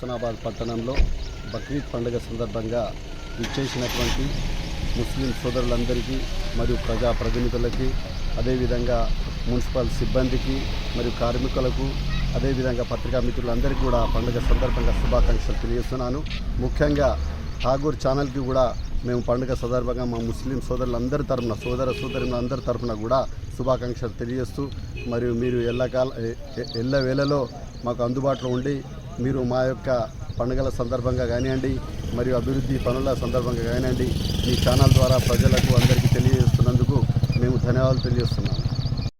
హుస్నాబాద్ పట్టణంలో బక్రీద్ పండుగ సందర్భంగా విచ్చేసినటువంటి ముస్లిం సోదరులందరికీ మరియు ప్రజాప్రతినిధులకి, అదేవిధంగా మున్సిపల్ సిబ్బందికి మరియు కార్మికులకు, అదేవిధంగా పత్రికా మిత్రులందరికీ కూడా పండుగ సందర్భంగా శుభాకాంక్షలు తెలియజేస్తున్నాను. ముఖ్యంగా ఠాగూర్ ఛానల్కి కూడా మేము పండుగ సందర్భంగా మా ముస్లిం సోదరులందరి తరఫున, సోదరులందరి తరఫున కూడా శుభాకాంక్షలు తెలియజేస్తూ, మరియు మీరు ఎల్లవేళలో మాకు అందుబాటులో ఉండి మీరు మా యొక్క పండుగల సందర్భంగా కానివ్వండి, మరియు అభివృద్ధి పనుల సందర్భంగా కానివ్వండి, ఈ ఛానల్ ద్వారా ప్రజలకు అందరికీ తెలియజేస్తున్నందుకు మేము ధన్యవాదాలు తెలియజేస్తున్నాము.